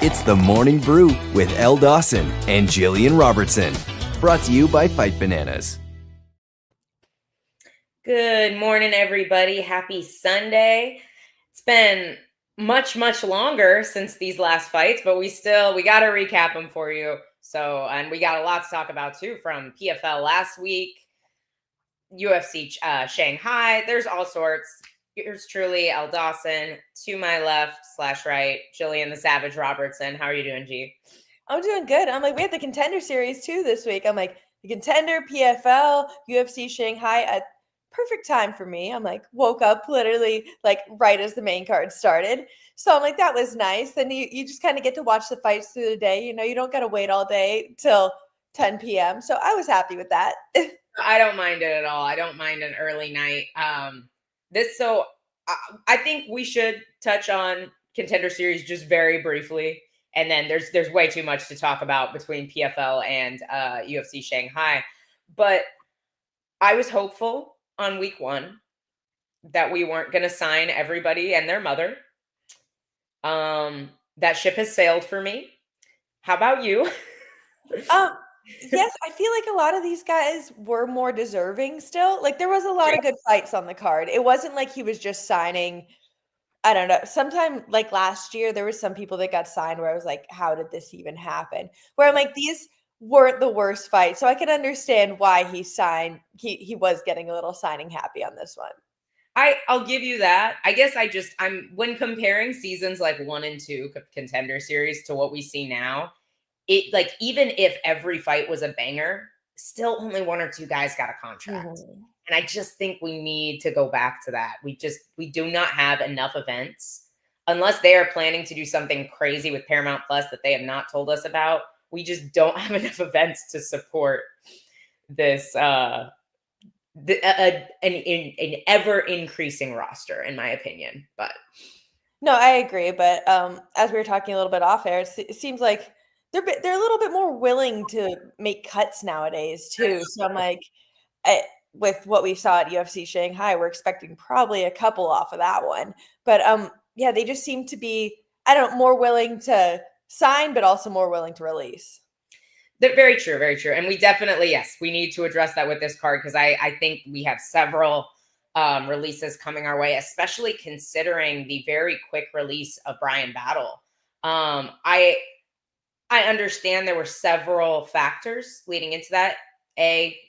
It's the Morning Brew with Elle Dawson and Gillian Robertson. Brought to you by Fight Bananas. Good morning, everybody. Happy Sunday. It's been much longer since these last fights, but we got to recap them for you. And we got a lot to talk about too, from PFL last week, UFC Shanghai. There's all sorts. Yours truly, Elle Dawson. To my left / right, Gillian the Savage Robertson. How are you doing, G? I'm doing good. I'm like, we had the Contender Series too this week. I'm like, the Contender, PFL, UFC Shanghai at perfect time for me. I'm like, woke up literally like right as the main card started. So I'm like, that was nice. Then you just kind of get to watch the fights through the day. You know, you don't got to wait all day till 10 p.m. So I was happy with that. I don't mind it at all. I don't mind an early night. I think we should touch on Contender Series just very briefly, and then there's way too much to talk about between PFL and UFC Shanghai. But I was hopeful on week one that we weren't going to sign everybody and their mother. That ship has sailed for me. How about you? Yes, I feel like a lot of these guys were more deserving still. Like there was a lot of good fights on the card. It wasn't like he was just signing, I don't know. Sometime like last year, there was some people that got signed where I was like, how did this even happen? Where I'm like, these weren't the worst fights. So I can understand why he signed. He was getting a little signing happy on this one. I'll give you that. I guess I'm when comparing seasons like 1 and 2 Contender Series to what we see now, it like even if every fight was a banger, still only 1 or 2 guys got a contract. Mm-hmm. And I just think we need to go back to that. We do not have enough events unless they are planning to do something crazy with Paramount Plus that they have not told us about. We just don't have enough events to support this an ever increasing roster, in my opinion. But no, I agree. But as we were talking a little bit off air, it seems like they're a little bit more willing to make cuts nowadays too. So I'm like, with what we saw at UFC Shanghai, we're expecting probably a couple off of that one. But yeah, they just seem to be, I don't know, more willing to sign, but also more willing to release. Very true, very true. And we definitely, yes, we need to address that with this card because I think we have several releases coming our way, especially considering the very quick release of Brian Battle. I understand there were several factors leading into that.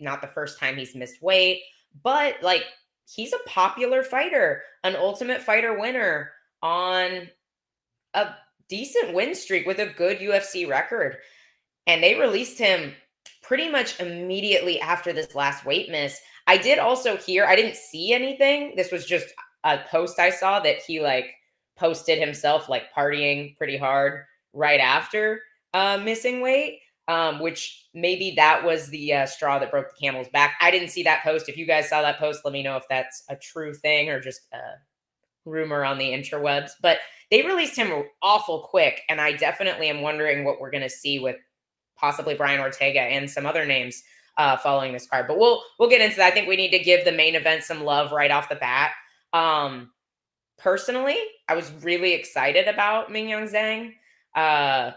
Not the first time he's missed weight, but like he's a popular fighter, an Ultimate Fighter winner on a decent win streak with a good UFC record. And they released him pretty much immediately after this last weight miss. I did also hear, I didn't see anything. This was just a post I saw that he like posted himself like partying pretty hard right after missing weight, which maybe that was the straw that broke the camel's back. I didn't see that post. If you guys saw that post, let me know if that's a true thing or just a rumor on the interwebs. But they released him awful quick, and I definitely am wondering what we're going to see with possibly Brian Ortega and some other names following this card. But we'll get into that. I think we need to give the main event some love right off the bat. Personally, I was really excited about Mingyang Zhang.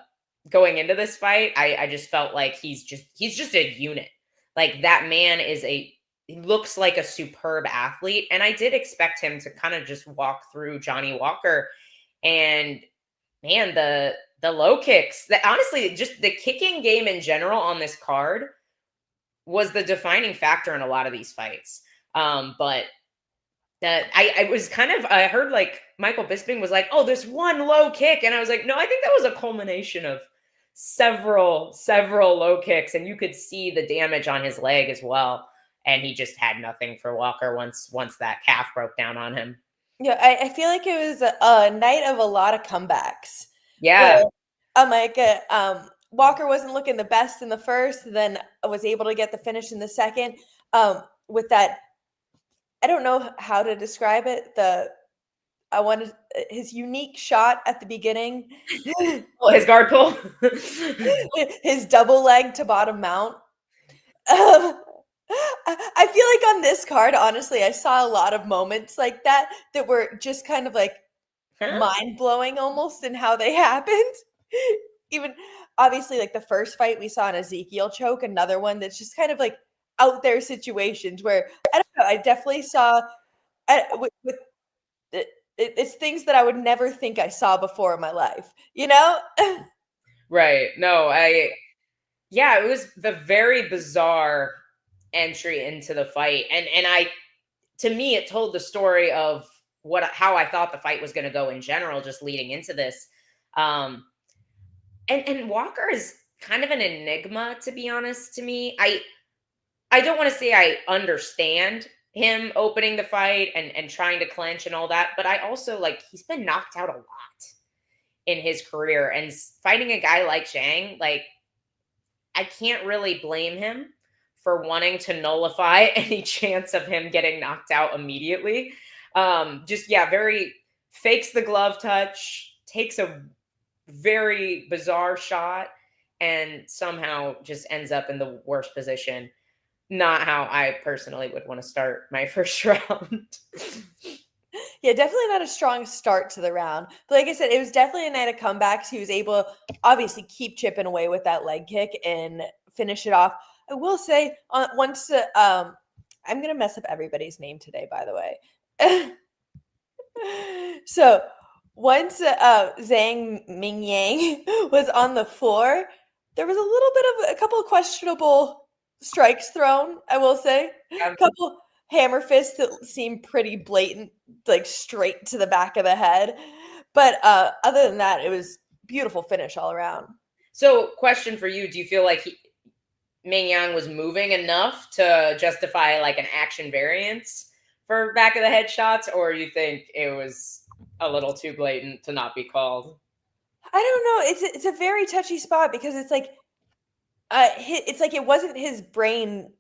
Going into this fight, I just felt like he's just a unit. Like that man he looks like a superb athlete. And I did expect him to kind of just walk through Johnny Walker. And man, the low kicks, that honestly, just the kicking game in general on this card was the defining factor in a lot of these fights. But I was I heard like Michael Bisping was like, oh, this one low kick. And I was like, no, I think that was a culmination of several low kicks. And you could see the damage on his leg as well. And he just had nothing for Walker once that calf broke down on him. Yeah, I feel like it was a night of a lot of comebacks. Yeah. I'm like, Walker wasn't looking the best in the first, then was able to get the finish in the second. With that, I don't know how to describe it. I wanted his unique shot at the beginning. Well, his guard pull. His double leg to bottom mount. I feel like on this card, honestly, I saw a lot of moments like that were just kind of like mind-blowing almost in how they happened. even obviously like the first fight we saw in Ezekiel choke, another one that's just kind of like out there situations where I don't know. I definitely saw with it's things that I would never think I saw before in my life, you know? Right. No, yeah, it was the very bizarre entry into the fight. And to me, it told the story of how I thought the fight was going to go in general, just leading into this. Um, and Walker is kind of an enigma, to be honest, to me. I don't want to say I understand him opening the fight and trying to clinch and all that, but I also like he's been knocked out a lot in his career, and fighting a guy like Zhang, like I can't really blame him for wanting to nullify any chance of him getting knocked out immediately. Just yeah, very fakes the glove touch, takes a very bizarre shot, and somehow just ends up in the worst position. Not how I personally would want to start my first round. Yeah, definitely not a strong start to the round. But like I said, it was definitely a night of comebacks. He was able to obviously keep chipping away with that leg kick and finish it off. I will say, once I'm gonna mess up everybody's name today, by the way. So once Zhang Mingyang was on the floor, there was a little bit of a couple of questionable strikes thrown. I will say, a couple hammer fists that seemed pretty blatant, like straight to the back of the head. But other than that, it was beautiful finish all around. So, question for you: do you feel like Ming Yang was moving enough to justify like an action variance for back of the head shots, or you think it was a little too blatant to not be called? I don't know. It's a very touchy spot because it's like it's like it wasn't his brain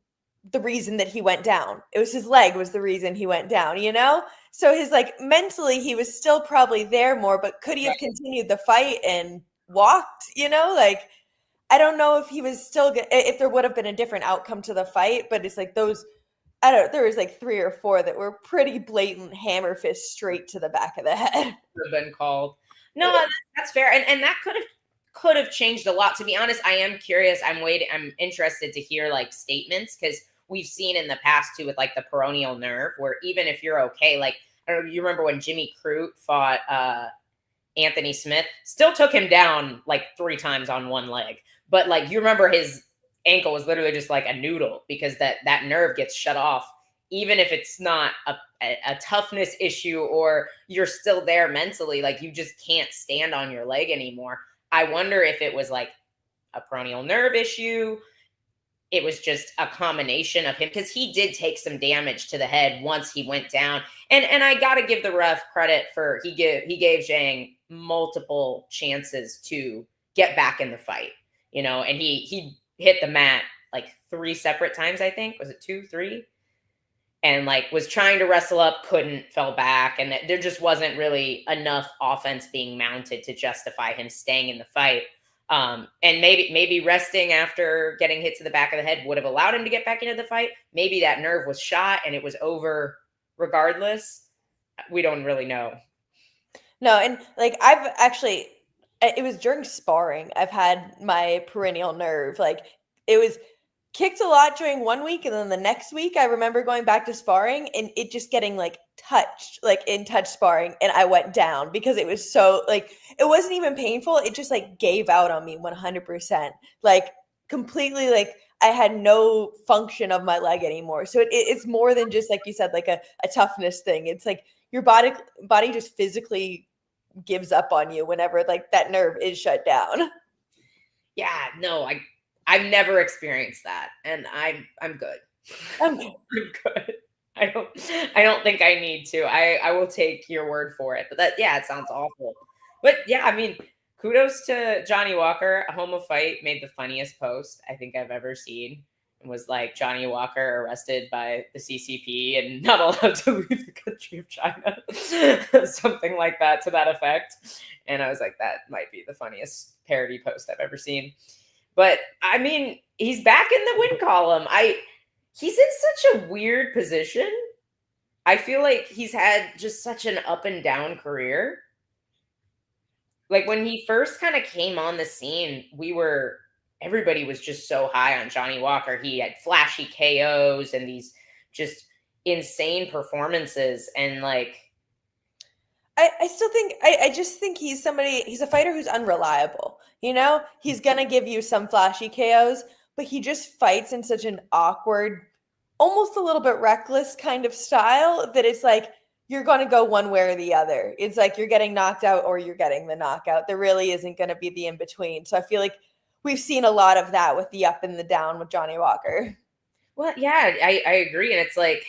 the reason that he went down. It was his leg was the reason he went down, you know? So his like mentally he was still probably there more, but could he have continued the fight and walked, you know? Like I don't know if he was still if there would have been a different outcome to the fight, but it's like those I don't know, there was like 3 or 4 that were pretty blatant hammer fist straight to the back of the head. Have been called. No, that's fair, and that could have changed a lot. To be honest, I am curious. I'm interested to hear like statements because we've seen in the past too with like the peroneal nerve, where even if you're okay, like I don't know, you remember when Jimmy Crute fought Anthony Smith, still took him down like 3 times on one leg, but like you remember his ankle was literally just like a noodle because that nerve gets shut off even if it's not a toughness issue or you're still there mentally, like you just can't stand on your leg anymore. I wonder if it was like a peroneal nerve issue. It was just a combination of him because he did take some damage to the head once he went down. And I got to give the ref credit for he gave Zhang multiple chances to get back in the fight, you know, and he hit the mat like 3 separate times, I think. Was it 2, 3? And like was trying to wrestle up, couldn't, fell back. And there just wasn't really enough offense being mounted to justify him staying in the fight. And maybe resting after getting hit to the back of the head would have allowed him to get back into the fight. Maybe that nerve was shot and it was over regardless. We don't really know. No, and like I've actually, it was during sparring. I've had my perennial nerve. Like it was kicked a lot during one week, and then the next week I remember going back to sparring and it just getting like touched, like in touch sparring, and I went down because it was so like it wasn't even painful. It just like gave out on me 100%, like completely. Like I had no function of my leg anymore. So it's more than just like you said, like a toughness thing. It's like your body just physically gives up on you whenever like that nerve is shut down. Yeah, no, I've never experienced that, and I'm good. I'm good. I'm good. I don't think I need to. I will take your word for it. But that it sounds awful. But yeah, I mean, kudos to Johnny Walker. A Homo Fight made the funniest post I think I've ever seen. It was like Johnny Walker arrested by the CCP and not allowed to leave the country of China. Something like that to that effect. And I was like, that might be the funniest parody post I've ever seen. But I mean, he's back in the win column. He's in such a weird position. I feel like he's had just such an up and down career. Like when he first kind of came on the scene, everybody was just so high on Johnny Walker. He had flashy KOs and these just insane performances. And like, I still think I just think he's a fighter who's unreliable. He's gonna give you some flashy KOs, but he just fights in such an awkward, almost a little bit reckless kind of style that it's like you're gonna go one way or the other. It's like you're getting knocked out or you're getting the knockout. There really isn't gonna be the in between. So I feel like we've seen a lot of that with the up and the down with Johnny Walker. well, yeah, I agree. And it's like,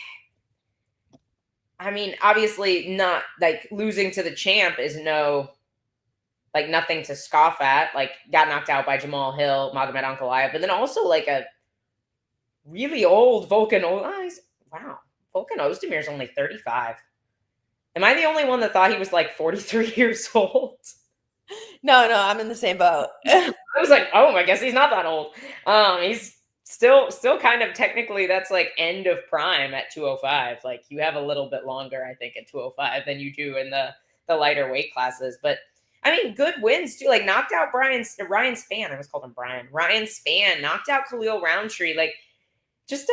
I mean, obviously not like losing to the champ is nothing to scoff at. Like got knocked out by Jamal Hill, Magomed Ankalaev, but then also like a really old Volkan. Wow, Volkan Ozdemir's only 35. Am I the only one that thought he was like 43 years old? No, I'm in the same boat. I was like, oh, I guess he's not that old. He's still kind of technically that's like end of prime at 205. Like you have a little bit longer, I think, at 205 than you do in the lighter weight classes. But I mean, good wins too. Like knocked out Ryan Spann. I almost called him Brian. Ryan Spann knocked out Khalil Roundtree. Like just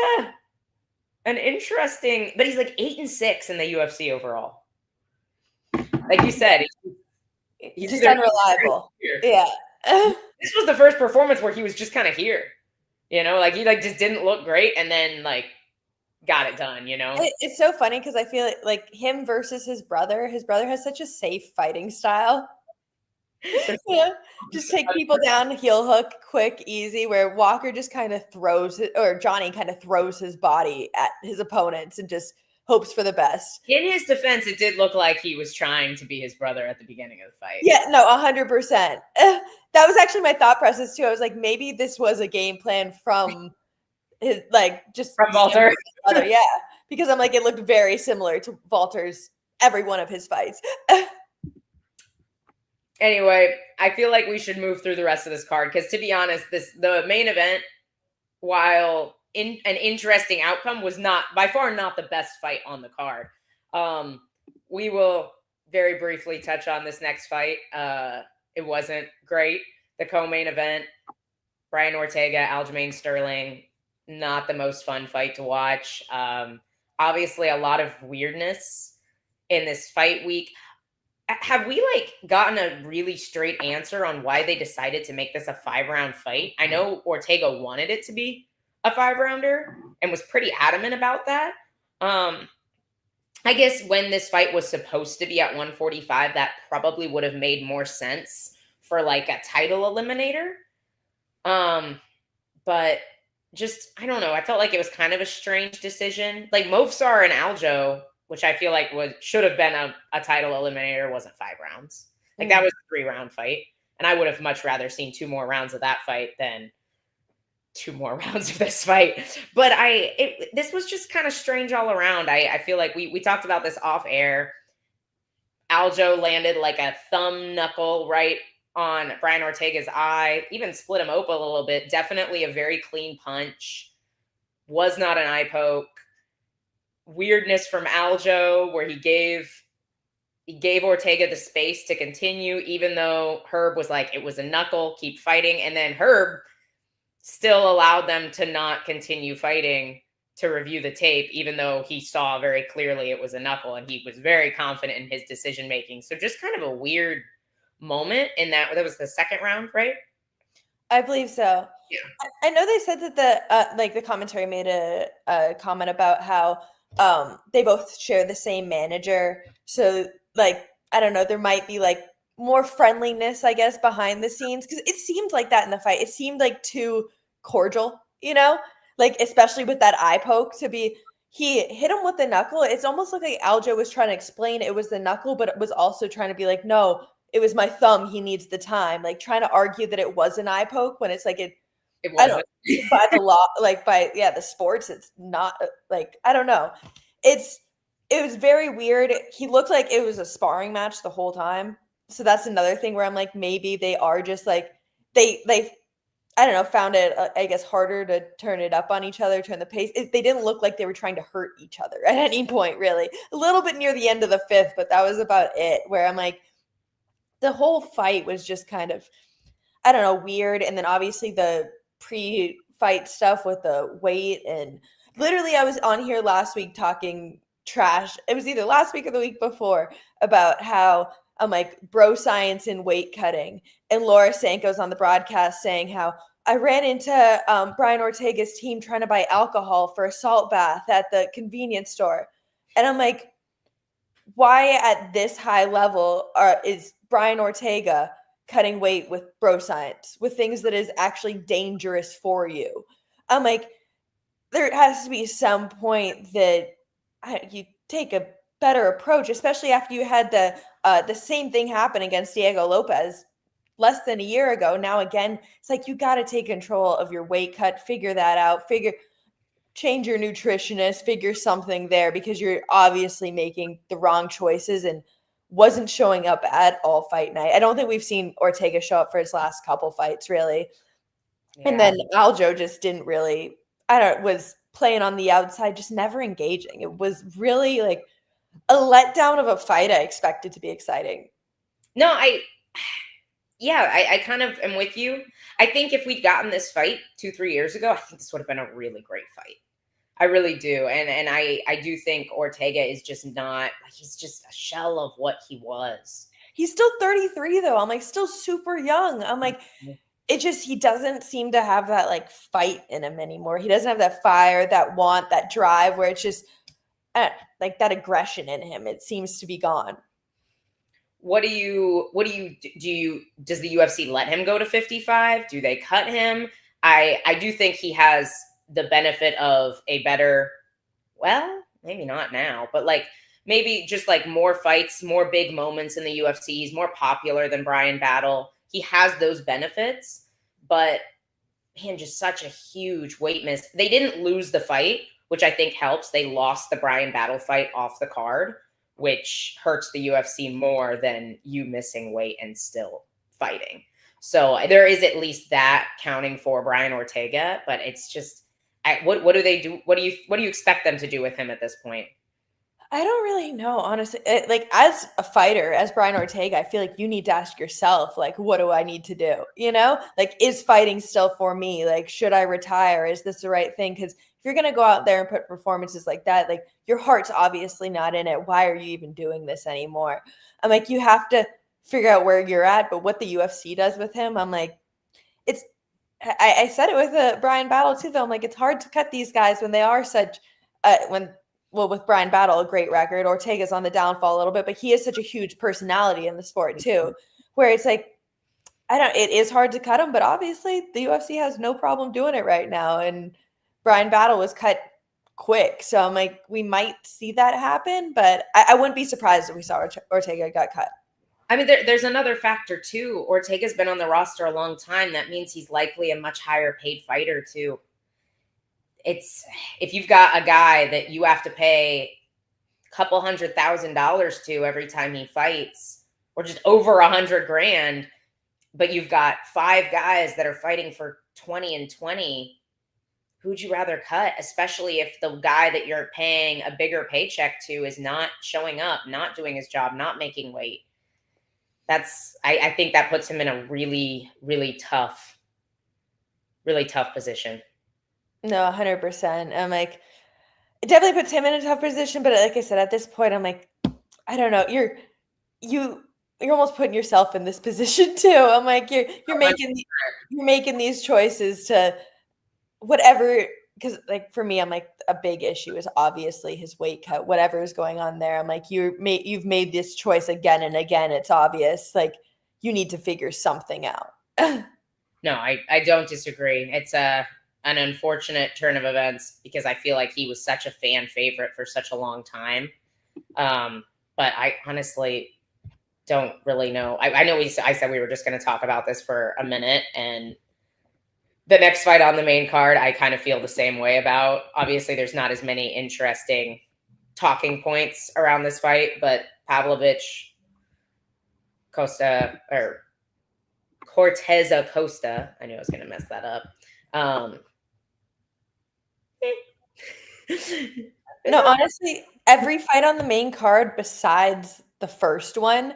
an interesting. But he's like 8-6 in the UFC overall. Like you said, he's just unreliable. Yeah. This was the first performance where he was just kind of here. Like he like just didn't look great and then like got it done, It's so funny because I feel like him versus his brother has such a safe fighting style. Yeah. Just take people down, heel hook, quick, easy, where Walker just kind of Johnny kind of throws his body at his opponents and just hopes for the best. In his defense, it did look like he was trying to be his brother at the beginning of the fight. Yeah, no, 100%. That was actually my thought process too. I was like, maybe this was a game plan from his, like, just from Walter. Yeah, because I'm like, it looked very similar to Walter's every one of his fights. Anyway, I feel like we should move through the rest of this card because, to be honest, the main event, while an interesting outcome, was by far not the best fight on the card. We will very briefly touch on this next fight. It wasn't great. The co-main event, Brian Ortega, Aljamain Sterling, not the most fun fight to watch. Obviously, a lot of weirdness in this fight week. Have we gotten a really straight answer on why they decided to make this a 5-round fight? I know Ortega wanted it to be a 5-rounder and was pretty adamant about that. I guess when this fight was supposed to be at 145, that probably would have made more sense for like a title eliminator. But just, I don't know. I felt like it was kind of a strange decision. Like Movsar and Aljo, which I feel like should have been a title eliminator, wasn't 5 rounds. Like that was a 3-round fight. And I would have much rather seen 2 more rounds of that fight than 2 more rounds of this fight. But this was just kind of strange all around. I feel like we talked about this off air. Aljo landed like a thumb knuckle right on Brian Ortega's eye, even split him open a little bit. Definitely a very clean punch. Was not an eye poke. Weirdness from Aljo where he gave Ortega the space to continue, even though Herb was like, it was a knuckle, keep fighting. And then Herb still allowed them to not continue fighting to review the tape, even though he saw very clearly it was a knuckle and he was very confident in his decision-making. So just kind of a weird moment in that was the 2nd round, right? I believe so. Yeah. I know they said that the commentary made a comment about how they both share the same manager. So like, I don't know, there might be like more friendliness, I guess, behind the scenes. Cause it seemed like that in the fight. It seemed like too cordial, like, especially with that eye poke he hit him with the knuckle. It's almost like Aljo was trying to explain it was the knuckle, but it was also trying to be like, no, it was my thumb. He needs the time. Like trying to argue that it was an eye poke when it's like it wasn't. By the law, like by the sports, it's not like, I don't know. It was very weird. He looked like it was a sparring match the whole time. So that's another thing where I'm like, maybe they are just like they I don't know, found it, I guess, harder to turn it up on each other, turn the pace. They didn't look like they were trying to hurt each other at any point, really. A little bit near the end of the 5th, but that was about it, where I'm like, the whole fight was just kind of, I don't know, weird. And then obviously the pre-fight stuff with the weight, and literally I was on here last week talking trash. It was either last week or the week before about how I'm like bro science in weight cutting. And Laura Sanko's on the broadcast saying how I ran into Brian Ortega's team trying to buy alcohol for a salt bath at the convenience store. And I'm like, why at this high level is Brian Ortega cutting weight with bro science, with things that is actually dangerous for you? I'm like, there has to be some point that you take a better approach, especially after you had the same thing happen against Diego Lopez less than a year ago. Now again, it's like you got to take control of your weight cut, figure that out, change your nutritionist, figure something there, because you're obviously making the wrong choices and wasn't showing up at all fight night. I don't think we've seen Ortega show up for his last couple fights really. Yeah. And then Aljo just didn't really, was playing on the outside, just never engaging. It was really like a letdown of a fight I expected to be exciting. No, I kind of am with you. I think if we'd gotten this fight 2-3 years ago, I think this would have been a really great fight. I really do. And I do think Ortega is just not, he's just a shell of what he was. He's still 33 though. I'm like, still super young. I'm like, he doesn't seem to have that like fight in him anymore. He doesn't have that fire, that want, that drive, where it's just like that aggression in him. It seems to be gone. Does the UFC let him go to 55? Do they cut him? I do think he has the benefit of a better, well, maybe not now, but like maybe just like more fights, more big moments in the UFC. He's more popular than Brian Battle. He has those benefits, but man, just such a huge weight miss. They didn't lose the fight, which I think helps. They lost the Brian Battle fight off the card, which hurts the UFC more than you missing weight and still fighting. So there is at least that counting for Brian Ortega, but it's just, what do they do? What do you expect them to do with him at this point? I don't really know, honestly. Like as a fighter, as Brian Ortega, I feel like you need to ask yourself, like, what do I need to do? You know, like, is fighting still for me? Like, should I retire? Is this the right thing? Because if you're going to go out there and put performances like that, like your heart's obviously not in it. Why are you even doing this anymore? I'm like, you have to figure out where you're at. But what the UFC does with him, I'm like, I said it with Brian Battle too, though. I'm like, it's hard to cut these guys when they are such, with Brian Battle, a great record. Ortega's on the downfall a little bit, but he is such a huge personality in the sport too, where it's like, it is hard to cut him, but obviously the UFC has no problem doing it right now. And Brian Battle was cut quick. So I'm like, we might see that happen, but I wouldn't be surprised if we saw Ortega got cut. I mean, there's another factor too. Ortega's been on the roster a long time. That means he's likely a much higher paid fighter too. If you've got a guy that you have to pay a couple $100,000 to every time he fights, or just over $100,000, but you've got 5 guys that are fighting for 20 and 20, who'd you rather cut? Especially if the guy that you're paying a bigger paycheck to is not showing up, not doing his job, not making weight. I think that puts him in a really, really tough position. No, 100%. I'm like, it definitely puts him in a tough position. But like I said, at this point, I'm like, I don't know. You're almost putting yourself in this position too. I'm like, you're making these choices to whatever. Because like for me, I'm like, a big issue is obviously his weight cut. Whatever is going on there, I'm like, you've made this choice again and again. It's obvious. Like you need to figure something out. No, I don't disagree. It's an unfortunate turn of events because I feel like he was such a fan favorite for such a long time. But I honestly don't really know. I know I said we were just going to talk about this for a minute, and the next fight on the main card, I kind of feel the same way about. Obviously, there's not as many interesting talking points around this fight, but Pavlovich Cortez Acosta. I knew I was going to mess that up. No, honestly, every fight on the main card besides the first one,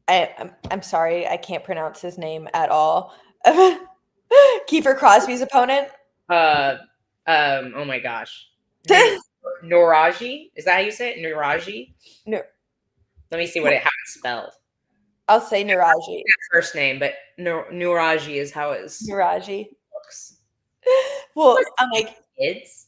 I'm sorry, I can't pronounce his name at all. Kiefer Crosby's opponent. Oh my gosh. Nuraji? Is that how you say it? Nuraji? No, Let me see how it's spelled. I'll say Nuraji. First name, but Nuraji is how it Nuraji. looks. Well, I'm like, Kids?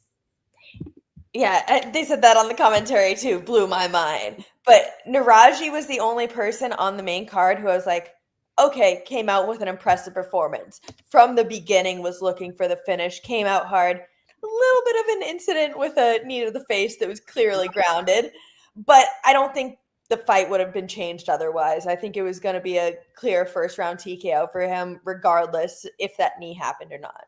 yeah, they said that on the commentary too. Blew my mind. But Nuraji was the only person on the main card who I was like, okay, came out with an impressive performance. From the beginning, was looking for the finish, came out hard. A little bit of an incident with a knee to the face that was clearly grounded. But I don't think the fight would have been changed otherwise. I think it was going to be a clear first round TKO for him, regardless if that knee happened or not.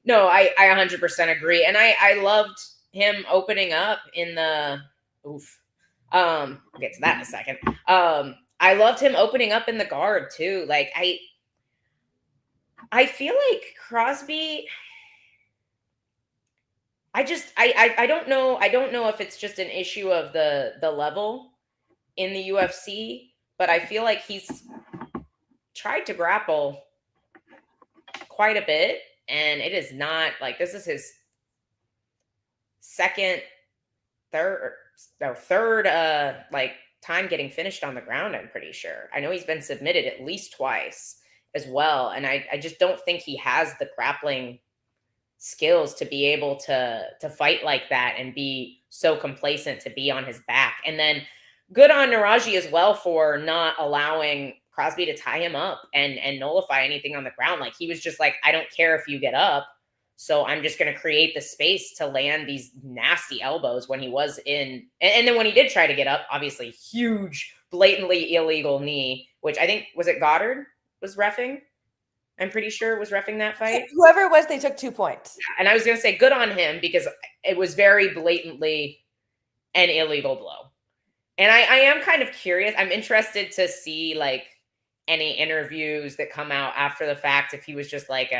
No, I 100% agree. And I loved him opening up in the I'll get to that in a second. I loved him opening up in the guard too. Like I feel like Crosby, I don't know. I don't know if it's just an issue of the level in the UFC, but I feel like he's tried to grapple quite a bit, and it is not like this is his third like time getting finished on the ground, I'm pretty sure. I know he's been submitted at least twice as well, and I just don't think he has the grappling skills to be able to fight like that and be so complacent to be on his back. And then good on Nuraji as well for not allowing Crosby to tie him up and nullify anything on the ground. Like he was just like, I don't care if you get up. So I'm just going to create the space to land these nasty elbows when he was in. And then when he did try to get up, obviously huge, blatantly illegal knee, which I think, was it Goddard was reffing? I'm pretty sure was reffing that fight. Whoever it was, they took 2 points. And I was going to say good on him because it was very blatantly an illegal blow. And I am kind of curious. I'm interested to see like any interviews that come out after the fact. If he was just like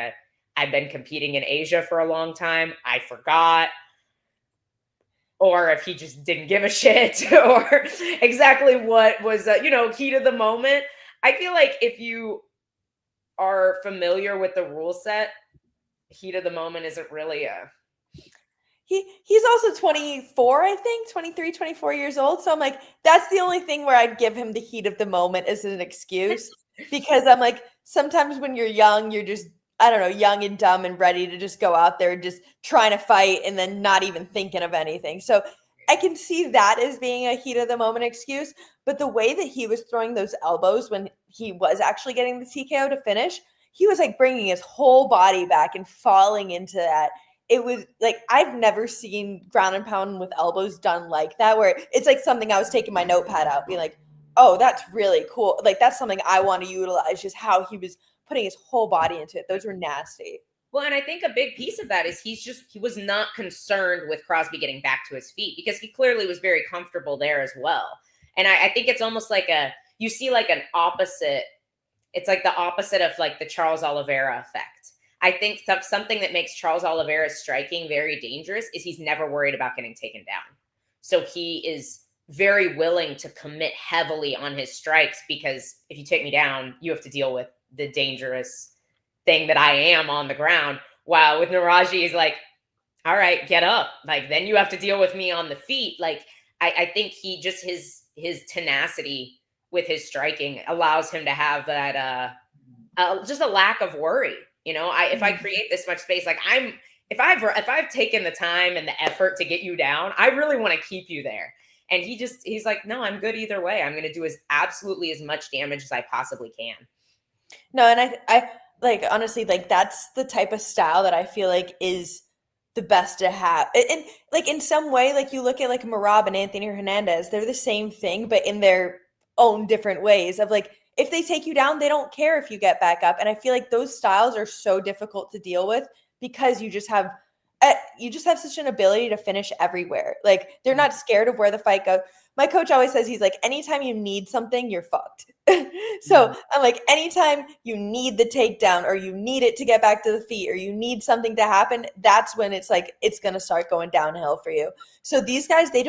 I've been competing in Asia for a long time, I forgot. Or if he just didn't give a shit or exactly what was, heat of the moment. I feel like if you are familiar with the rule set, heat of the moment isn't really He's also 24, I think, 23, 24 years old. So I'm like, that's the only thing where I'd give him the heat of the moment as an excuse. Because I'm like, sometimes when you're young, you're just, I don't know, young and dumb and ready to just go out there just trying to fight and then not even thinking of anything. So I can see that as being a heat of the moment excuse. But the way that he was throwing those elbows when he was actually getting the TKO to finish, he was like bringing his whole body back and falling into that. It was like, I've never seen ground and pound with elbows done like that, where it's like something I was taking my notepad out, being like, oh, that's really cool. Like, that's something I want to utilize, just how he was putting his whole body into it. Those were nasty. Well, and I think a big piece of that is he was not concerned with Crosby getting back to his feet because he clearly was very comfortable there as well. And I think it's almost like you see like an opposite. It's like the opposite of like the Charles Oliveira effect. I think something that makes Charles Oliveira's striking very dangerous is he's never worried about getting taken down. So he is very willing to commit heavily on his strikes because if you take me down, you have to deal with the dangerous thing that I am on the ground. While with Nuraji, he's like, all right, get up. Like, then you have to deal with me on the feet. Like, I think he just, his tenacity with his striking allows him to have that, just a lack of worry. If I create this much space, like if I've taken the time and the effort to get you down, I really want to keep you there. And he's like, no, I'm good either way. I'm going to do absolutely as much damage as I possibly can. No, and I like, honestly, like that's the type of style that I feel like is the best to have. And like in some way, like you look at like Merab and Anthony Hernandez, they're the same thing, but in their own different ways of like, if they take you down, they don't care if you get back up. And I feel like those styles are so difficult to deal with because you just have such an ability to finish everywhere. Like they're not scared of where the fight goes. my coach always says, he's like, anytime you need something, you're fucked. So I'm like, anytime you need the takedown or you need it to get back to the feet or you need something to happen, that's when it's like, it's going to start going downhill for you. So these guys, they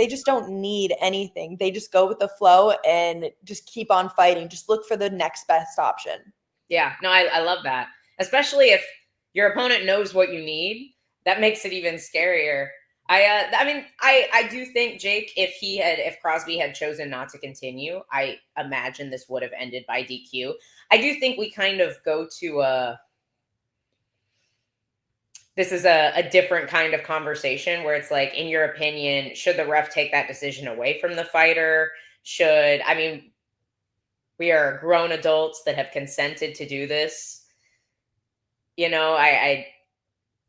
just don't need anything. They just go with the flow and just keep on fighting. Just look for the next best option. Yeah, no, I love that. Especially if your opponent knows what you need, that makes it even scarier. I do think Jake, if Crosby had chosen not to continue, I imagine this would have ended by DQ. I do think we kind of go to this is a different kind of conversation where it's like, in your opinion, should the ref take that decision away from the fighter? We are grown adults that have consented to do this. You know,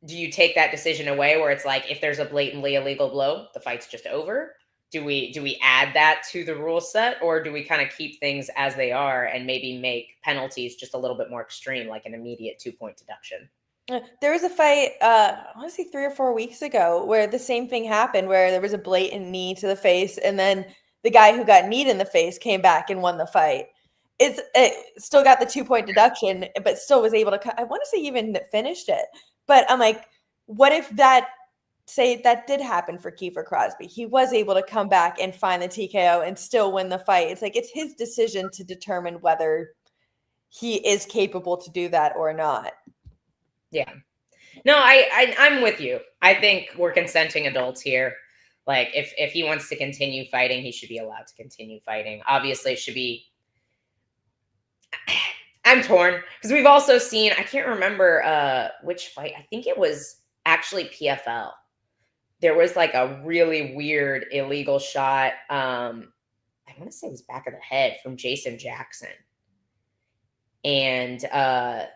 do you take that decision away where it's like, if there's a blatantly illegal blow, the fight's just over? Do we add that to the rule set, or do we kind of keep things as they are and maybe make penalties just a little bit more extreme, like an immediate 2-point deduction? There was a fight, I want to say 3 or 4 weeks ago, where the same thing happened, where there was a blatant knee to the face, and then the guy who got kneed in the face came back and won the fight. It still got the 2-point deduction, but still was able to, I want to say even finished it. But I'm like, what if that did happen for Kiefer Crosby? He was able to come back and find the TKO and still win the fight. It's like, it's his decision to determine whether he is capable to do that or not. Yeah. No, I'm with you. I think we're consenting adults here. Like, if he wants to continue fighting, he should be allowed to continue fighting. Obviously, it should be. I'm torn because we've also seen, I can't remember which fight. I think it was actually PFL. There was like a really weird illegal shot. I want to say it was back of the head from Jason Jackson. And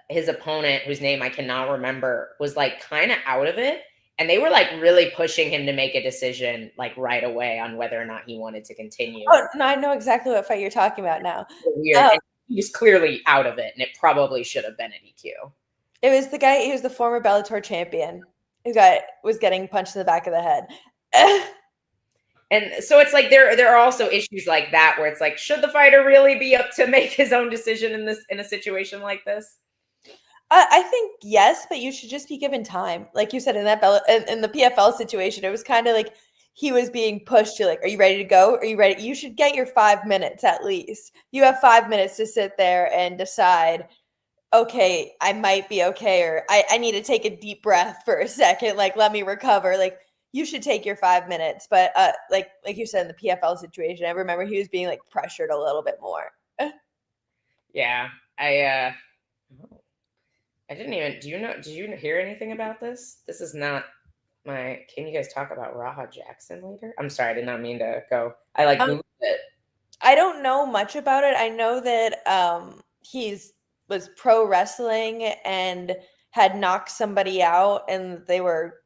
his opponent, whose name I cannot remember, was like kind of out of it. And they were like really pushing him to make a decision like right away on whether or not he wanted to continue. Oh, no, I know exactly what fight you're talking about now. Weird. And he was clearly out of it, and it probably should have been an EQ. It was the guy, he was the former Bellator champion who was getting punched in the back of the head. And so it's like there are also issues like that where it's like, should the fighter really be up to make his own decision in a situation like this? I think yes, but you should just be given time. Like you said, in the PFL situation, it was kind of like he was being pushed to like, are you ready to go? Are you ready? You should get your 5 minutes at least. You have 5 minutes to sit there and decide, okay, I might be okay, or I need to take a deep breath for a second. Like, let me recover. Like, you should take your 5 minutes. But like you said, in the PFL situation, I remember he was being like pressured a little bit more. Yeah. I didn't even, did you hear anything about this? This is not can you guys talk about Raha Jackson later? I'm sorry, I did not mean to go. I Googled it. I don't know much about it. I know that was pro wrestling and had knocked somebody out, and they were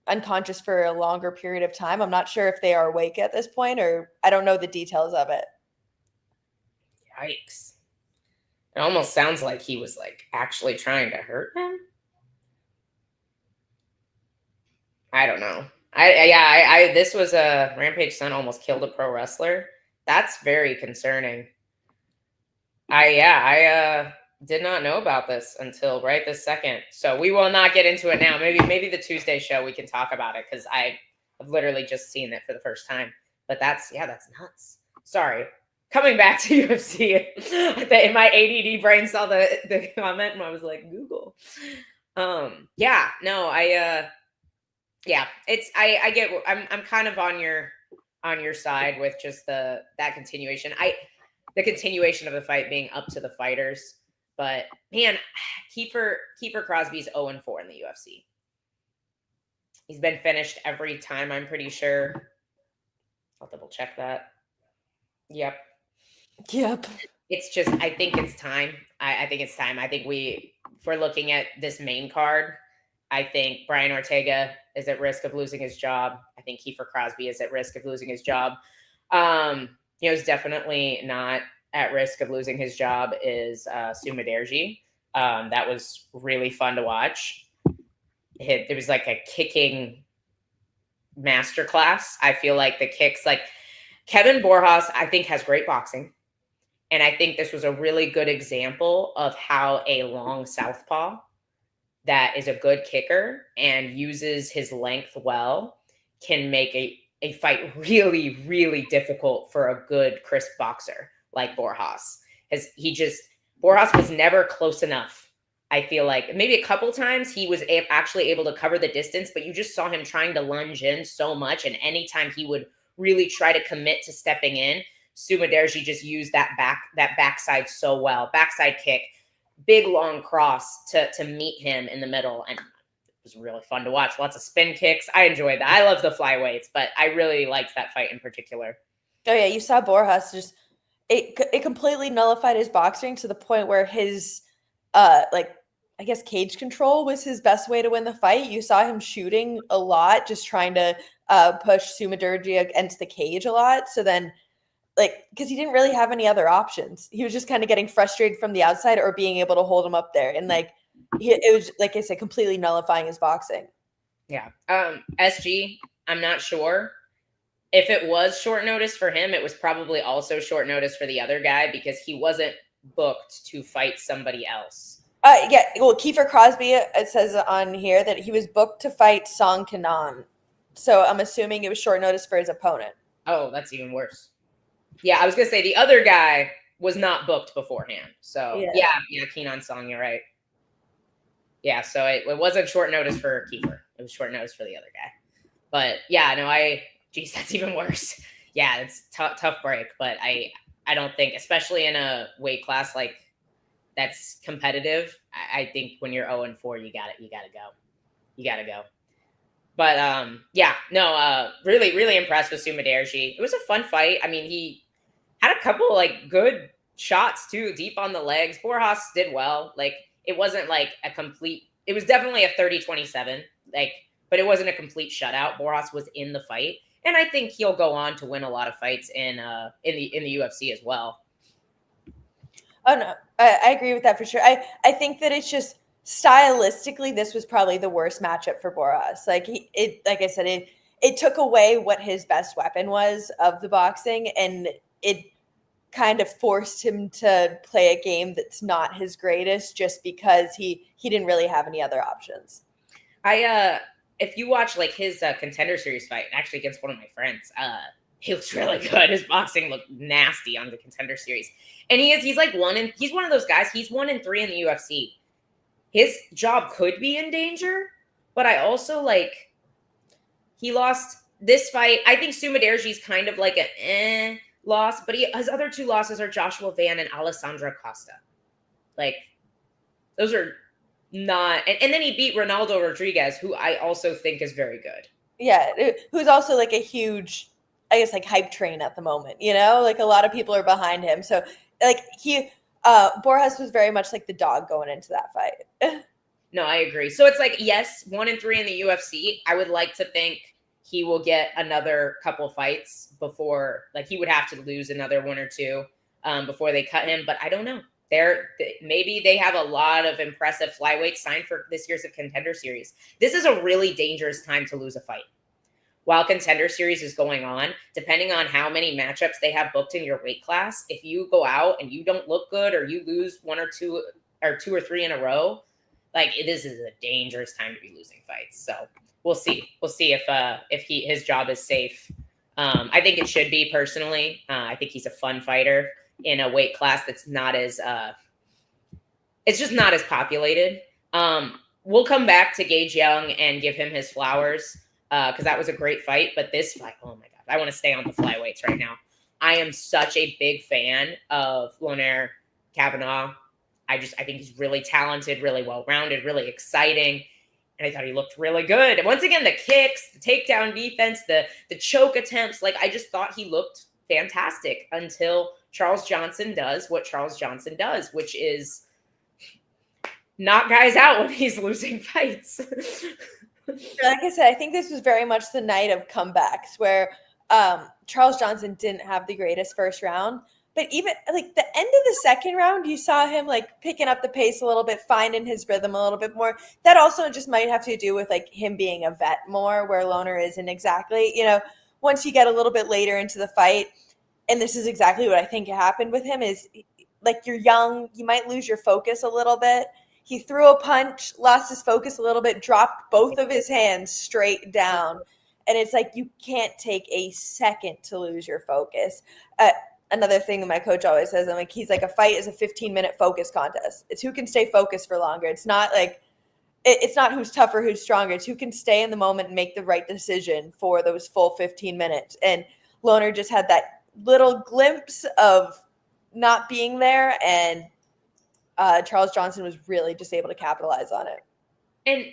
unconscious for a longer period of time. I'm not sure if they are awake at this point, or I don't know the details of it. Yikes. It almost sounds like he was like actually trying to hurt him. I don't know. This was a Rampage son almost killed a pro wrestler. That's very concerning. I did not know about this until right this second. So we will not get into it now. Maybe the Tuesday show we can talk about it, because I've literally just seen it for the first time. But that's nuts. Sorry. Coming back to UFC, in my ADD brain saw the comment and I was like, Google. I get. I'm kind of on your side with just that continuation. The continuation of the fight being up to the fighters, but man, Kiefer Crosby's 0-4 in the UFC. He's been finished every time, I'm pretty sure. I'll double check that. Yep. It's just, I think it's time. I think it's time. I think if we're looking at this main card, I think Brian Ortega is at risk of losing his job. I think Kiefer Crosby is at risk of losing his job. Is definitely not at risk of losing his job is Sumaderji. That was really fun to watch. It was like a kicking masterclass. I feel like the kicks, like Kevin Borjas, I think has great boxing. And I think this was a really good example of how a long southpaw that is a good kicker and uses his length well can make a fight really, really difficult for a good, crisp boxer like Borjas. Borjas was never close enough. I feel like maybe a couple times he was actually able to cover the distance, but you just saw him trying to lunge in so much. And anytime he would really try to commit to stepping in, Sumaderji just used that backside so well. Backside kick, big long cross to meet him in the middle. And it was really fun to watch. Lots of spin kicks. I enjoyed that. I love the flyweights, but I really liked that fight in particular. Oh yeah, you saw Borjas just it completely nullified his boxing to the point where his I guess cage control was his best way to win the fight. You saw him shooting a lot, just trying to push Sumaderji against the cage a lot. So then, because he didn't really have any other options. He was just kind of getting frustrated from the outside or being able to hold him up there. And it was, like I said, completely nullifying his boxing. Yeah. SG, I'm not sure. If it was short notice for him, it was probably also short notice for the other guy because he wasn't booked to fight somebody else. Yeah. Well, Kiefer Crosby, it says on here that he was booked to fight Song Kanan. So I'm assuming it was short notice for his opponent. Oh, that's even worse. Yeah, I was going to say the other guy was not booked beforehand. So, yeah, Kenan Song, you're right. Yeah, so it wasn't short notice for Kiefer. It was short notice for the other guy. But, yeah, no, geez, that's even worse. Yeah, it's tough break. But I don't think, especially in a weight class like that's competitive, I think when you're 0-4, you got to go. You got to go. But, really, really impressed with Sumaderji. It was a fun fight. I mean, he had a couple, good shots, too, deep on the legs. Borjas did well. It wasn't, it was definitely a 30-27, but it wasn't a complete shutout. Borjas was in the fight. And I think he'll go on to win a lot of fights in the UFC as well. Oh, no. I agree with that for sure. I think that it's just stylistically, this was probably the worst matchup for Borjas. Like I said, it took away what his best weapon was of the boxing, and it kind of forced him to play a game that's not his greatest just because he didn't really have any other options. If you watch his Contender Series fight, actually against one of my friends, he looks really good. His boxing looked nasty on the Contender Series, and he's one of those guys. He's 1-3 in the UFC. His job could be in danger, but I also he lost this fight. I think Sumaderji's kind of like a loss, but his other two losses are Joshua Van and Alessandra Costa. Those are not, and then he beat Ronaldo Rodriguez, who I also think is very good. Yeah, who's also a huge, I guess, hype train at the moment, a lot of people are behind him. So Borjas was very much the dog going into that fight. No, I agree. So it's yes, 1-3 in the UFC. I would like to think he will get another couple fights before, he would have to lose another one or two before they cut him. But I don't know. Maybe they have a lot of impressive flyweights signed for this year's Contender Series. This is a really dangerous time to lose a fight. While Contender Series is going on, depending on how many matchups they have booked in your weight class, if you go out and you don't look good or you lose one or two or three in a row, this is a dangerous time to be losing fights. So we'll see. We'll see if his job is safe. I think it should be, personally. I think he's a fun fighter in a weight class that's not as it's just not as populated. We'll come back to Gage Young and give him his flowers. Because that was a great fight. But this fight, oh my God, I want to stay on the flyweights right now. I am such a big fan of Lonair Kavanaugh. I think he's really talented, really well-rounded, really exciting. And I thought he looked really good. And once again, the kicks, the takedown defense, the choke attempts, I just thought he looked fantastic until Charles Johnson does what Charles Johnson does, which is knock guys out when he's losing fights. Like I said, I think this was very much the night of comebacks where Charles Johnson didn't have the greatest first round, But even like the end of the second round, you saw him like picking up the pace a little bit, finding his rhythm a little bit more. That also just might have to do with like him being a vet more, where Lohner isn't exactly. Once you get a little bit later into the fight, and this is exactly what I think happened with him, is like you're young, you might lose your focus a little bit. He threw a punch, lost his focus a little bit, dropped both of his hands straight down. And it's like you can't take a second to lose your focus. Another thing that my coach always says, I'm like, he's like, a fight is a 15-minute focus contest. It's who can stay focused for longer. It's not like, it's not who's tougher, who's stronger. It's who can stay in the moment and make the right decision for those full 15 minutes. And Lohner just had that little glimpse of not being there, and Charles Johnson was really just able to capitalize on it. And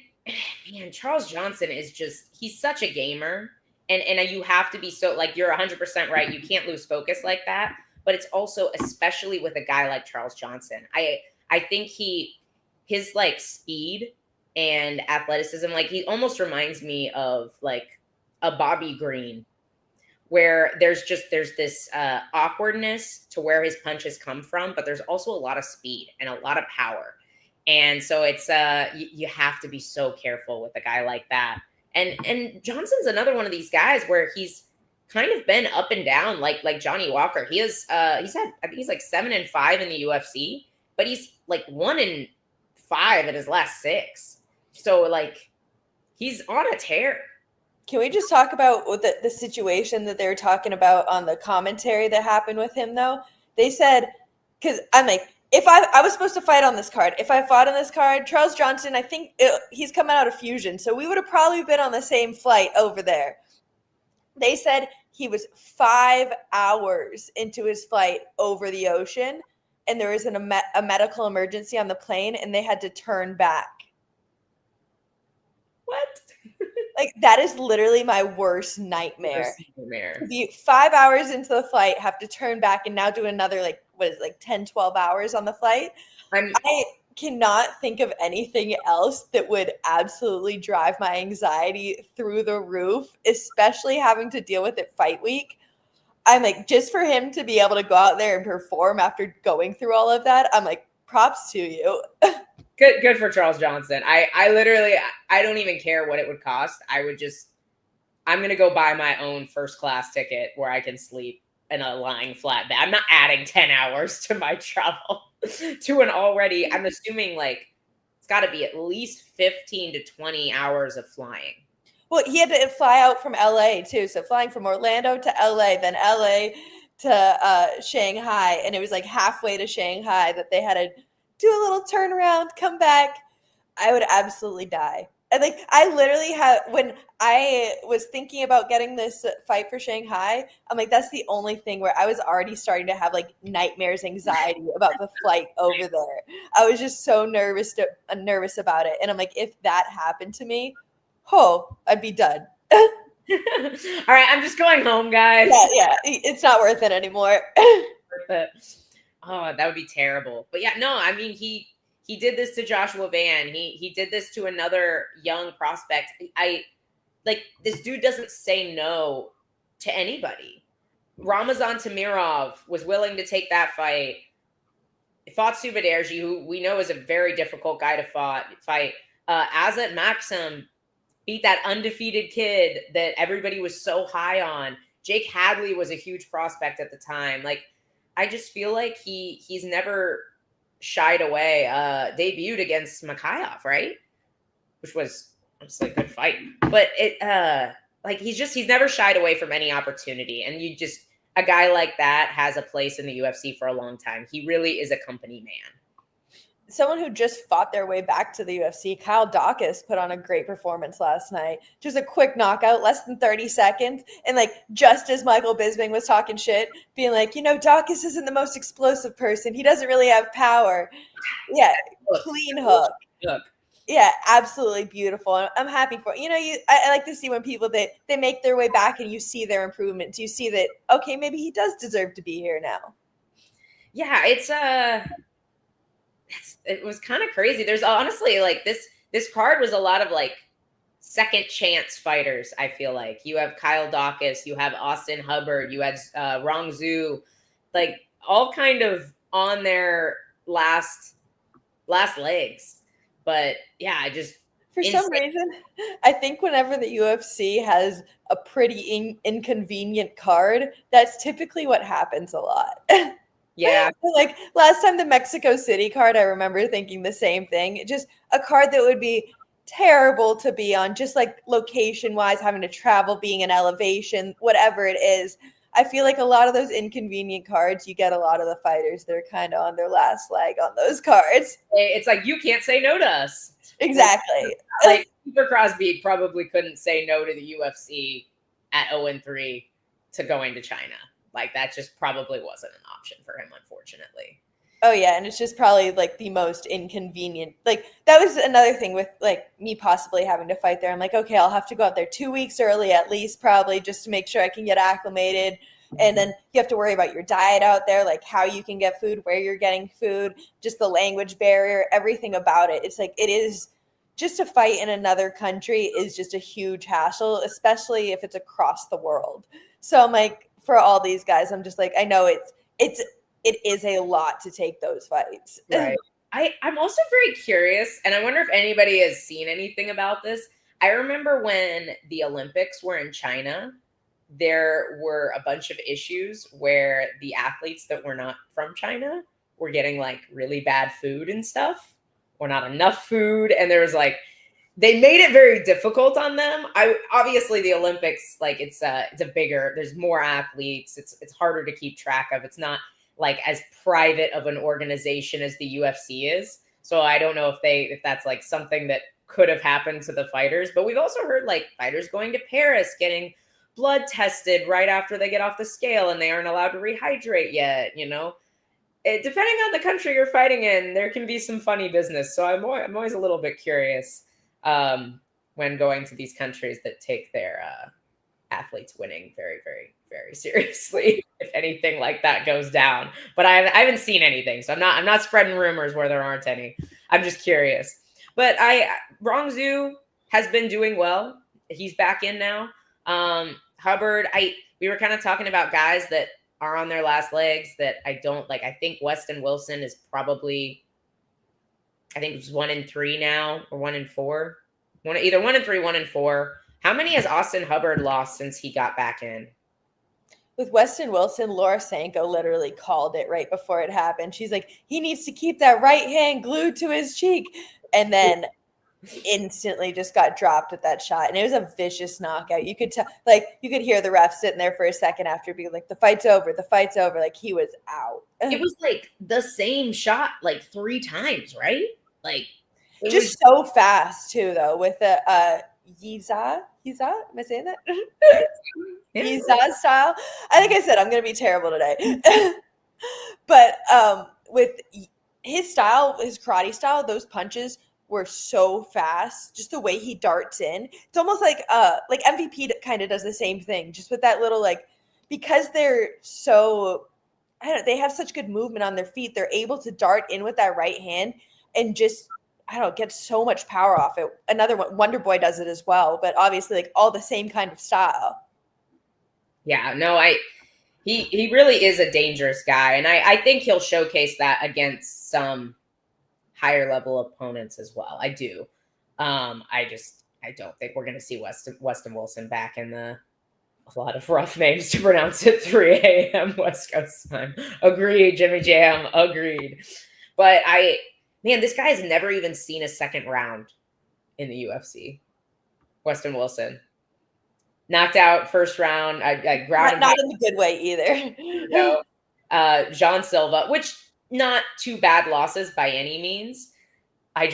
man, Charles Johnson is he's such a gamer. And you have to be so, like, you're 100% right. You can't lose focus like that. But it's also, especially with a guy like Charles Johnson, I think his like speed and athleticism, like he almost reminds me of like a Bobby Green, where there's this awkwardness to where his punches come from, but there's also a lot of speed and a lot of power. And so it's you have to be so careful with a guy like that. And Johnson's another one of these guys where he's kind of been up and down, like Johnny Walker. He's had, I think he's like 7-5 in the UFC, but he's like 1-5 in his last 6. So like he's on a tear. Can we just talk about the situation that they were talking about on the commentary that happened with him, though? They said, because I'm like, if I was supposed to fight on this card, if I fought on this card, Charles Johnson, I think he's coming out of Fusion, so we would have probably been on the same flight over there. They said he was 5 hours into his flight over the ocean, and there was a medical emergency on the plane, and they had to turn back. What? Like, that is literally my worst nightmare. Be 5 hours into the flight, have to turn back and now do another, 10, 12 hours on the flight. I cannot think of anything else that would absolutely drive my anxiety through the roof, especially having to deal with it fight week. I'm like, just for him to be able to go out there and perform after going through all of that, I'm like, props to you. Good for Charles Johnson. I literally, I don't even care what it would cost. I'm going to go buy my own first class ticket where I can sleep in a lying flat bed. I'm not adding 10 hours to my travel to an already, I'm assuming like it's got to be at least 15 to 20 hours of flying. Well, he had to fly out from LA too. So flying from Orlando to LA, then LA to Shanghai. And it was like halfway to Shanghai that they had to do a little turnaround, come back. I would absolutely die. And like, I literally when I was thinking about getting this fight for Shanghai, I'm like, that's the only thing where I was already starting to have like nightmares, anxiety about the flight over there. I was just so nervous about it. And I'm like, if that happened to me, I'd be done. All right, I'm just going home, guys. Yeah, it's not worth it anymore. Worth it. Oh, that would be terrible. But yeah, no, I mean, he did this to Joshua Van. He did this to another young prospect. This dude doesn't say no to anybody. Ramazan Tamirov was willing to take that fight. Fought Subaderji, who we know is a very difficult guy to fight. Azat Maxim beat that undefeated kid that everybody was so high on. Jake Hadley was a huge prospect at the time. Like, I just feel like he's never shied away. Debuted against Mikhailov, right? Which was obviously a good fight. But he's never shied away from any opportunity. And a guy like that has a place in the UFC for a long time. He really is a company man. Someone who just fought their way back to the UFC, Kyle Dawkins, put on a great performance last night. Just a quick knockout, less than 30 seconds. And just as Michael Bisping was talking shit, being like, Dawkins isn't the most explosive person. He doesn't really have power. Yeah, clean hook. Yeah, absolutely beautiful. I'm happy for I like to see when people they make their way back and you see their improvements. You see that, okay, maybe he does deserve to be here now. Yeah, it was kind of crazy. There's honestly this card was a lot of second chance fighters. I feel like you have Kyle Dawkins, you have Austin Hubbard, you had Rong Zhu, all kind of on their last legs. But yeah, I just for some reason, I think whenever the UFC has a pretty inconvenient card, that's typically what happens a lot. Yeah. Like last time the Mexico City card, I remember thinking the same thing. Just a card that would be terrible to be on, just like location wise, having to travel, being in elevation, whatever it is. I feel like a lot of those inconvenient cards, you get a lot of the fighters that are kind of on their last leg on those cards. It's like, you can't say no to us. Exactly. Like Super Crosby probably couldn't say no to the UFC at 0-3 to going to China. Like that just probably wasn't an option for him, unfortunately. Oh yeah, and it's just probably like the most inconvenient. Like that was another thing with like me possibly having to fight there. I'm like, okay, I'll have to go out there 2 weeks early at least, probably just to make sure I can get acclimated. And then you have to worry about your diet out there, like how you can get food, where you're getting food, just the language barrier, everything about it. It's like it is just to fight in another country is just a huge hassle, especially if it's across the world. So I'm like, for all these guys, I'm just like, I know it is a lot to take those fights. Right. I'm also very curious, and I wonder if anybody has seen anything about this. I remember when the Olympics were in China, there were a bunch of issues where the athletes that were not from China were getting like really bad food and stuff, or not enough food. And there was like, they made it very difficult on them. Obviously the Olympics, like it's a bigger, there's more athletes. It's harder to keep track of. It's not like as private of an organization as the UFC is. So I don't know if that's like something that could have happened to the fighters, but we've also heard like fighters going to Paris, getting blood tested right after they get off the scale and they aren't allowed to rehydrate yet, you know? Depending on the country you're fighting in, there can be some funny business. So I'm always a little bit curious when going to these countries that take their athletes winning very, very, very seriously, if anything like that goes down. But I haven't seen anything, so I'm not spreading rumors where there aren't any. I'm just curious. But Rong Zhu has been doing well. He's back in now. Hubbard, we were kind of talking about guys that are on their last legs that I don't like. I think Weston Wilson is probably, I think it's 1-3 now, or 1-4. Either 1-3, 1-4. How many has Austin Hubbard lost since he got back in? With Weston Wilson, Laura Sanko literally called it right before it happened. She's like, he needs to keep that right hand glued to his cheek. And then instantly just got dropped with that shot. And it was a vicious knockout. You could tell, like, you could hear the ref sitting there for a second after being like, the fight's over. Like, he was out. It was like the same shot like 3 times, right? Like, just so fast too, though, with the Yiza, am I saying that? Yeah. Yiza style. I think I said I'm going to be terrible today. But with his style, his karate style, those punches were so fast. Just the way he darts in, it's almost like MVP kind of does the same thing. Just with that little because they're so, they have such good movement on their feet. They're able to dart in with that right hand and just, get so much power off it. Another one, Wonder Boy does it as well, but obviously all the same kind of style. Yeah, no, he really is a dangerous guy. And I think he'll showcase that against some higher level opponents as well. I do. I don't think we're going to see Weston Wilson back in a lot of rough names to pronounce at 3 a.m. West Coast time. Agreed, Jimmy Jam. Agreed. But this guy has never even seen a second round in the UFC. Weston Wilson. Knocked out first round. I grounded not in a good way either. Jean Silva, which not too bad losses by any means. And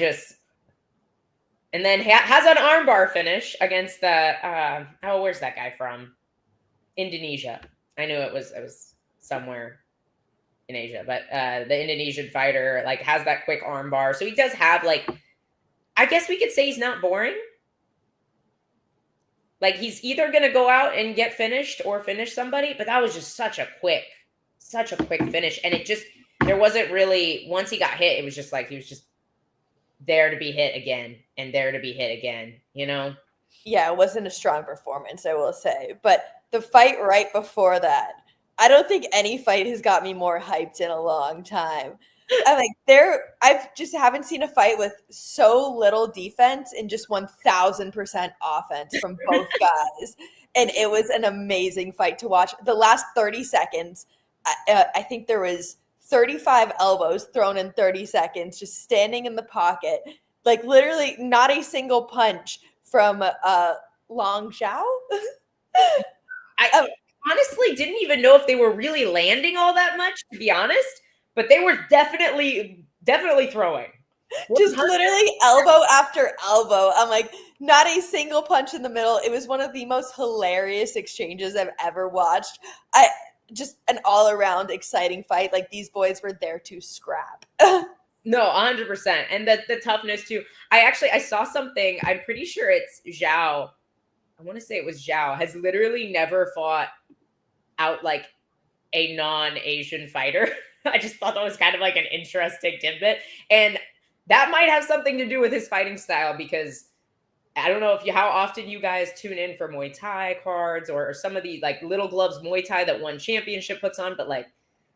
then has an armbar finish against the where's that guy from? Indonesia. I knew it was somewhere in Asia, but the Indonesian fighter has that quick armbar. So he does have I guess we could say he's not boring. He's either going to go out and get finished or finish somebody, but that was just such a quick finish. And there wasn't really, once he got hit, it was just he was just there to be hit again and there to be hit again, you know? Yeah, it wasn't a strong performance, I will say. But the fight right before that, I don't think any fight has got me more hyped in a long time. I'm like, I've just haven't seen a fight with so little defense and just 1000% offense from both guys. And it was an amazing fight to watch. The last 30 seconds, I think there was 35 elbows thrown in 30 seconds, just standing in the pocket. Like literally not a single punch from Long Zhao. I honestly didn't even know if they were really landing all that much, to be honest, but they were definitely throwing. Just literally elbow after elbow. I'm like, not a single punch in the middle. It was one of the most hilarious exchanges I've ever watched. Just an all-around exciting fight. Like, these boys were there to scrap. No, 100%. And the toughness too. I saw something, I'm pretty sure it's Zhao. I want to say it was Zhao, has literally never fought out like a non-Asian fighter. I just thought that was kind of like an interesting tidbit. And that might have something to do with his fighting style, because I don't know how often you guys tune in for Muay Thai cards or some of the like Little Gloves Muay Thai that One Championship puts on, but like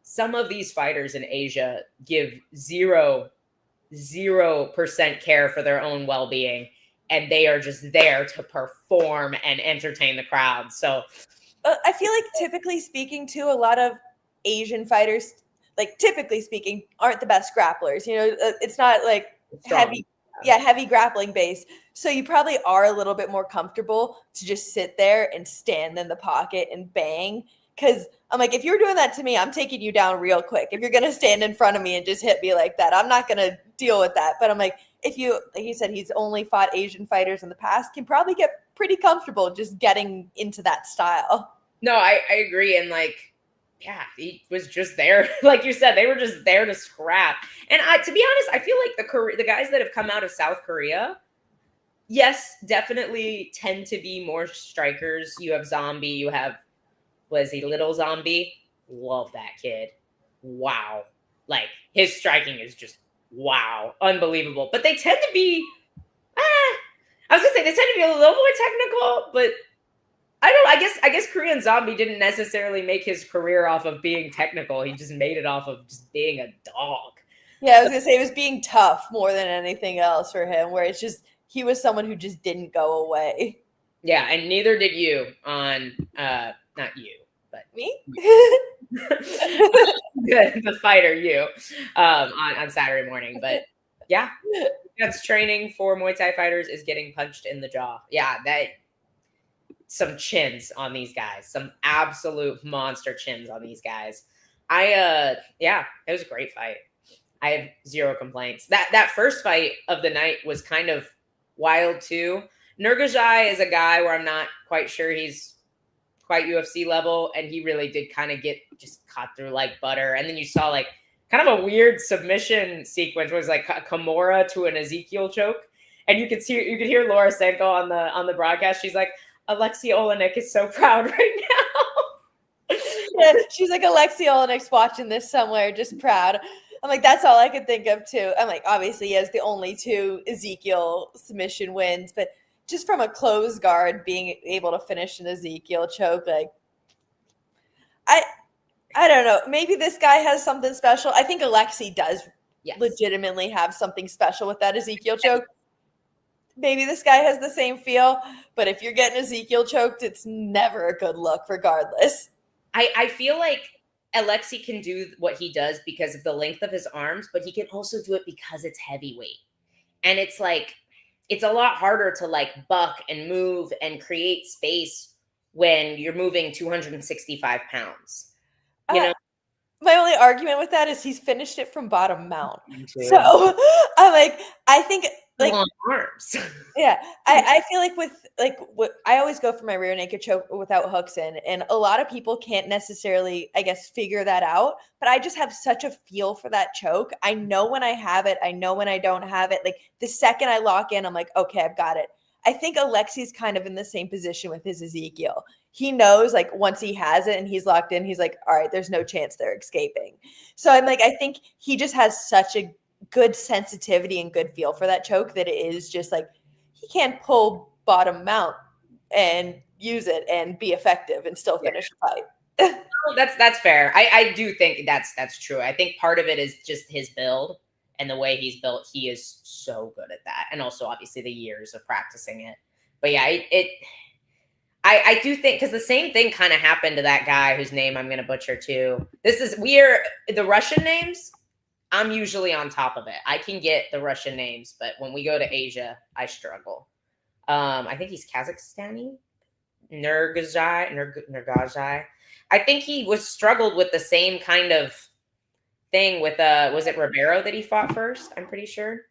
some of these fighters in Asia give 0% care for their own well-being, and they are just there to perform and entertain the crowd. So I feel like, typically speaking, too, a lot of Asian fighters, like typically speaking, aren't the best grapplers. You know, it's not like heavy grappling base. So you probably are a little bit more comfortable to just sit there and stand in the pocket and bang. Because I'm like, if you're doing that to me, I'm taking you down real quick. If you're going to stand in front of me and just hit me like that, I'm not going to deal with that. But I'm like you said, he's only fought Asian fighters in the past, can probably get pretty comfortable just getting into that style. No, I agree. And like, yeah, he was just there. Like you said, they were just there to scrap. And to be honest, I feel like the guys that have come out of South Korea, yes, definitely tend to be more strikers. You have Zombie, you have, was he Little Zombie? Love that kid. Wow. Like, his striking is just, wow, unbelievable. But they tend to be, I was going to say, they tend to be a little more technical, but I guess Korean Zombie didn't necessarily make his career off of being technical. He just made it off of just being a dog. Yeah, I was going to say, it was being tough more than anything else for him, where it's just, he was someone who just didn't go away. Yeah, and neither did you on, not you, but me? the fighter, you, on Saturday morning. But yeah, that's training for Muay Thai fighters is getting punched in the jaw. Yeah, some chins on these guys, some absolute monster chins on these guys. Yeah, it was a great fight. I have zero complaints. That first fight of the night was kind of wild too. Nurgajai is a guy where I'm not quite sure he's quite UFC level, and he really did kind of get just caught through like butter. And then you saw like kind of a weird submission sequence where it was like a Kimura to an Ezekiel choke, and you could hear Laura Senko on the broadcast. She's like, Alexei Olenek is so proud right now. Yeah, she's like, Alexei Olenek's watching this somewhere, just proud. I'm like, that's all I could think of too. I'm like, obviously he has the only 2 Ezekiel submission wins, but just from a closed guard being able to finish an Ezekiel choke, like, I don't know. Maybe this guy has something special. I think Alexei does legitimately have something special with that Ezekiel choke. Maybe this guy has the same feel, but if you're getting Ezekiel choked, it's never a good look regardless. I feel like Alexei can do what he does because of the length of his arms, but he can also do it because it's heavyweight. And it's like, it's a lot harder to like buck and move and create space when you're moving 265 pounds. You know? My only argument with that is he's finished it from bottom mount. So I'm like, I think like long arms. Yeah. I feel like what I always go for my rear naked choke without hooks in, and a lot of people can't necessarily, I guess, figure that out. But I just have such a feel for that choke. I know when I have it. I know when I don't have it. Like the second I lock in, I'm like, okay, I've got it. I think Alexei's kind of in the same position with his Ezekiel. He knows, like, once he has it and he's locked in, he's like, all right, there's no chance they're escaping. So I'm like, I think he just has such a good sensitivity and good feel for that choke that it is just like, he can't pull bottom mount and use it and be effective and still finish the fight. That's fair. I do think that's true. I think part of it is just his build and the way he's built. He is so good at that, and also obviously the years of practicing it. But yeah, I do think because the same thing kind of happened to that guy whose name I'm going to butcher too. The Russian names. I'm usually on top of it. I can get the Russian names, but when we go to Asia, I struggle. I think he's Kazakhstani. Nurgazai. I think he was struggled with the same kind of thing with was it Ribeiro that he fought first? I'm pretty sure.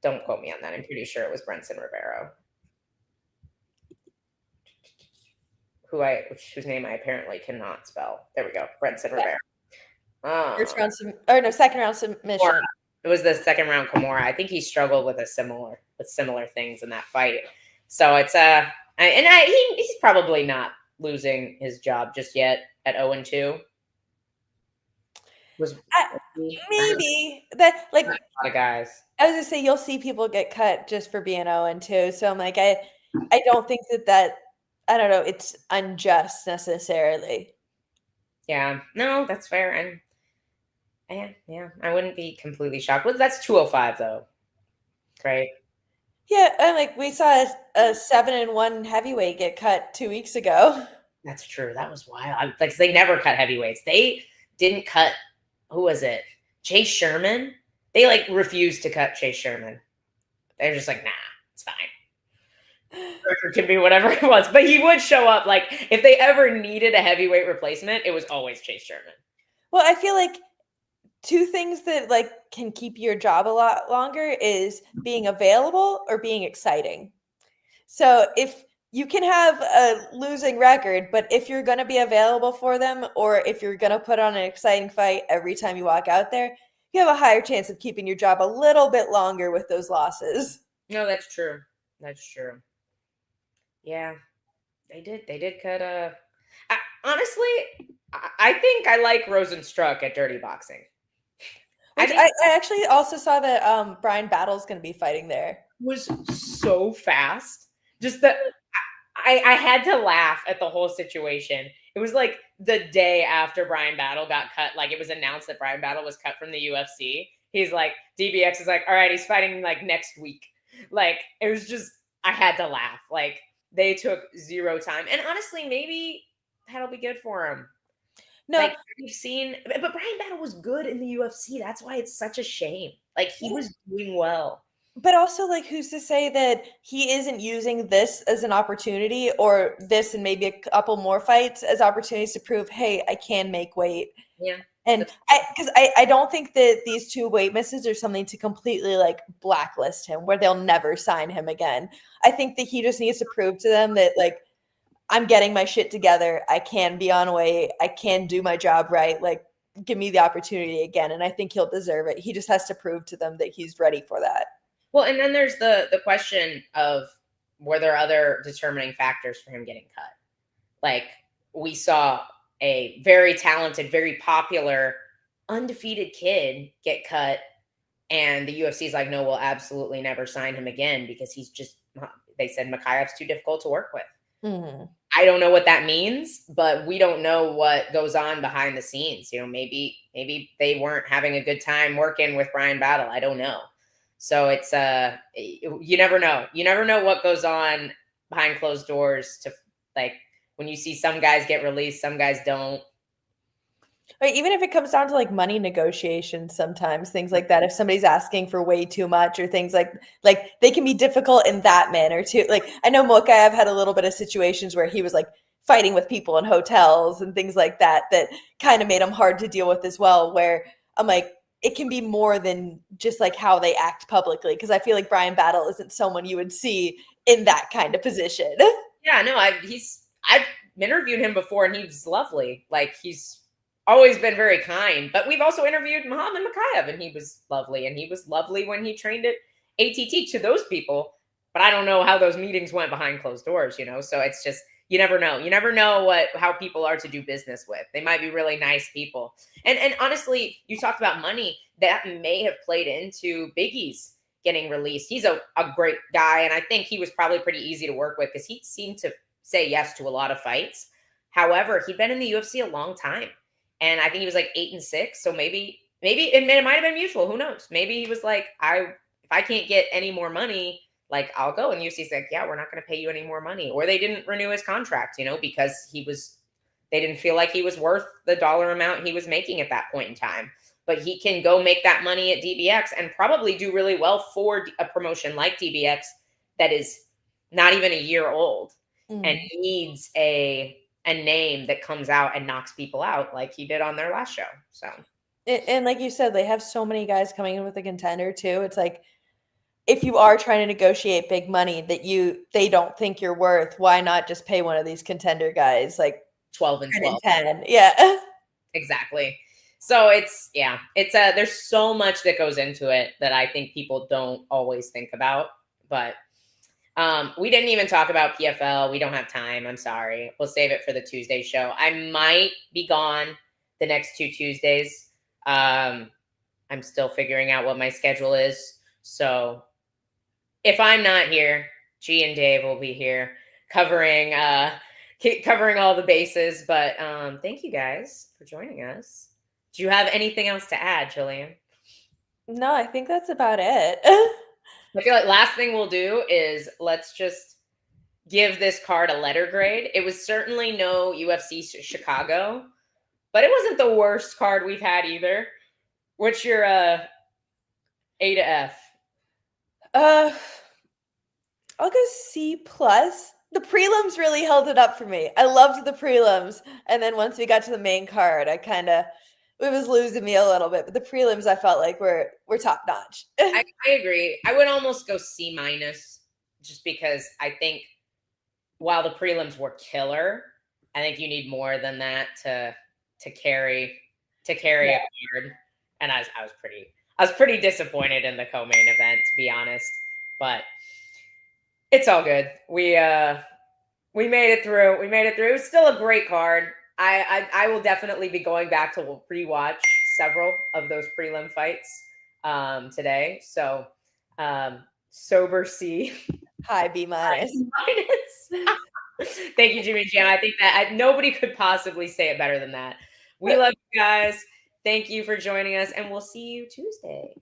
Don't quote me on that. I'm pretty sure it was Brenson Ribeiro. Whose name I apparently cannot spell. There we go. Brenson Ribeiro. Second round submission. It was the second round Kimura. I think he struggled with similar things in that fight. So it's he's probably not losing his job just yet at 0-2. Maybe that like a lot of guys. I was gonna say you'll see people get cut just for being 0-2. So I'm like I don't think that I don't know it's unjust necessarily. Yeah, no, that's fair. And yeah, I wouldn't be completely shocked. Well, that's 205 though, right? Yeah, and like we saw a 7-1 heavyweight get cut 2 weeks ago. That's true. That was wild. Like they never cut heavyweights. They didn't cut. Who was it? Chase Sherman. They like refused to cut Chase Sherman. They're just like, nah, it's fine. Record can be whatever it was, but he would show up. Like if they ever needed a heavyweight replacement, it was always Chase Sherman. Well, I feel like two things that like can keep your job a lot longer is being available or being exciting. So if you can have a losing record, but if you're going to be available for them or if you're going to put on an exciting fight every time you walk out there, you have a higher chance of keeping your job a little bit longer with those losses. No, that's true. That's true. Yeah, they did cut honestly, I think I like Rosenstruck at Dirty Boxing. I actually also saw that Brian Battle's going to be fighting there. Was so fast. Just that I had to laugh at the whole situation. It was like the day after Brian Battle got cut, like it was announced that Brian Battle was cut from the UFC. He's like, DBX is like, all right, he's fighting like next week. Like it was just, I had to laugh. Like they took zero time. And honestly, maybe that'll be good for him. No, like we've seen, but Brian Battle was good in the UFC. That's why it's such a shame. Like he was doing well. But also, like, who's to say that he isn't using this as an opportunity or this and maybe a couple more fights as opportunities to prove, hey, I can make weight. Yeah. And I don't think that these two weight misses are something to completely like blacklist him where they'll never sign him again. I think that he just needs to prove to them that like, I'm getting my shit together. I can be on weight. I can do my job right. Like, give me the opportunity again. And I think he'll deserve it. He just has to prove to them that he's ready for that. Well, and then there's the question of were there other determining factors for him getting cut? Like we saw a very talented, very popular, undefeated kid get cut, and the UFC is like, no, we'll absolutely never sign him again because he's just, they said Makhayev's too difficult to work with. Mm-hmm. I don't know what that means, but we don't know what goes on behind the scenes. You know, maybe they weren't having a good time working with Brian Battle. I don't know. So it's you never know. You never know what goes on behind closed doors. To like when you see some guys get released, some guys don't. Like, even if it comes down to like money negotiations, sometimes things like that. If somebody's asking for way too much or things like they can be difficult in that manner too. Like I know Mokaev had a little bit of situations where he was like fighting with people in hotels and things like that kind of made him hard to deal with as well. Where I'm like, it can be more than just like how they act publicly. Cause I feel like Brian Battle isn't someone you would see in that kind of position. Yeah, no, I've interviewed him before and he's lovely. Like he's always been very kind, but we've also interviewed Muhammad Mokaev and he was lovely. And he was lovely when he trained at ATT to those people, but I don't know how those meetings went behind closed doors, you know? So it's just, you never know. You never know how people are to do business with. They might be really nice people. And honestly, you talked about money. That may have played into Big E's getting released. He's a great guy, and I think he was probably pretty easy to work with because he seemed to say yes to a lot of fights. However, he'd been in the UFC a long time. And I think he was like 8-6. So maybe it might have been mutual. Who knows? Maybe he was like, if I can't get any more money, like I'll go. And UFC's like, yeah, we're not going to pay you any more money. Or they didn't renew his contract, because they didn't feel like he was worth the dollar amount he was making at that point in time. But he can go make that money at DBX and probably do really well for a promotion like DBX that is not even a year old and needs a name that comes out and knocks people out like he did on their last show. So, and like you said, they have so many guys coming in with a contender too. It's like, if you are trying to negotiate big money that they don't think you're worth, why not just pay one of these contender guys like 12 and 12. 10? Yeah. Exactly. So there's so much that goes into it that I think people don't always think about. But we didn't even talk about PFL. We don't have time. I'm sorry. We'll save it for the Tuesday show. I might be gone the next 2 Tuesdays. I'm still figuring out what my schedule is. So if I'm not here, G and Dave will be here covering all the bases. But thank you guys for joining us. Do you have anything else to add, Gillian? No, I think that's about it. I feel like last thing we'll do is let's just give this card a letter grade. It was certainly no UFC Chicago, but it wasn't the worst card we've had either. What's your A to F? I'll go C+. The prelims really held it up for me. I loved the prelims. And then once we got to the main card, it was losing me a little bit. But the prelims, I felt like were top notch. I agree. I would almost go C- just because I think while the prelims were killer, I think you need more than that to carry a card. And I was pretty disappointed in the co-main event, to be honest. But it's all good. We made it through. It was still a great card. I will definitely be going back to rewatch several of those prelim fights today. So sober C. High B-. Thank you, Jimmy Jam. I think that nobody could possibly say it better than that. We love you guys. Thank you for joining us, and we'll see you Tuesday.